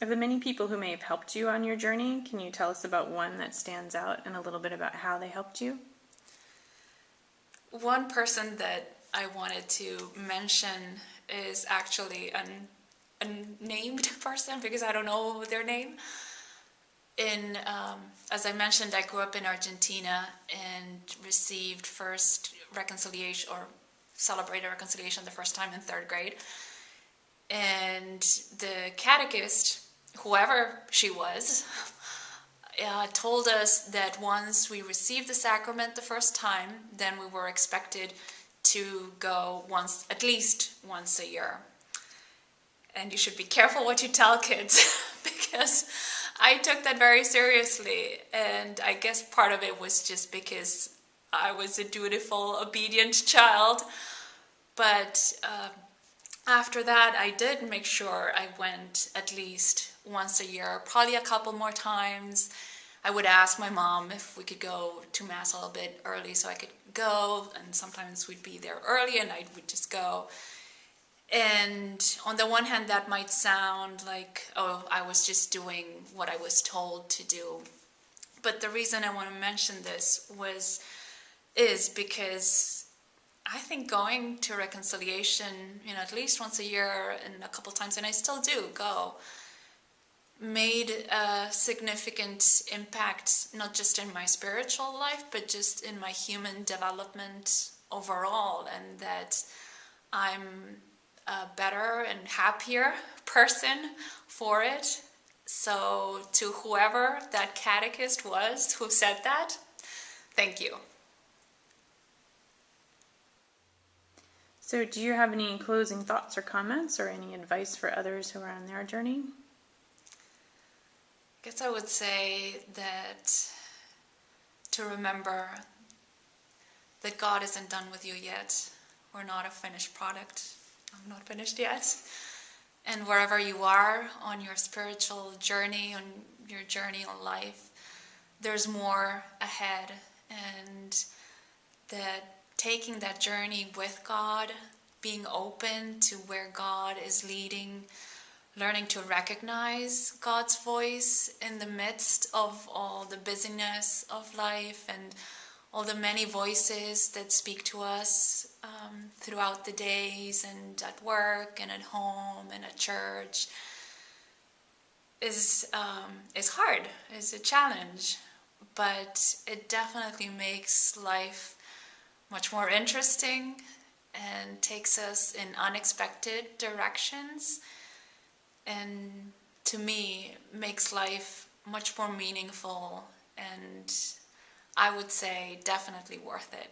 Of the many people who may have helped you on your journey, can you tell us about one that stands out and a little bit about how they helped you? One person that I wanted to mention is actually an unnamed person because I don't know their name. As I mentioned, I grew up in Argentina and received first reconciliation or celebrated reconciliation the first time in 3rd grade. And the catechist, whoever she was, told us that once we received the sacrament the first time, then we were expected to go at least once a year. And you should be careful what you tell kids because I took that very seriously, and I guess part of it was just because I was a dutiful, obedient child. But after that, I did make sure I went at least once a year, probably a couple more times. I would ask my mom if we could go to Mass a little bit early so I could go, and sometimes we'd be there early and I would just go. And on the one hand, that might sound like, oh, I was just doing what I was told to do. But the reason I want to mention this is because I think going to reconciliation, at least once a year and a couple times, and I still do go, made a significant impact, not just in my spiritual life, but just in my human development overall, and that I'm a better and happier person for it. So to whoever that catechist was who said that, thank you. So do you have any closing thoughts or comments or any advice for others who are on their journey? I guess I would say that to remember that God isn't done with you yet. We're not a finished product. I'm not finished yet. And wherever you are on your spiritual journey, on your journey on life, there's more ahead. And that taking that journey with God, being open to where God is leading, learning to recognize God's voice in the midst of all the busyness of life and all the many voices that speak to us throughout the days and at work and at home and at church is hard, is a challenge, but it definitely makes life much more interesting and takes us in unexpected directions, and to me makes life much more meaningful and I would say definitely worth it.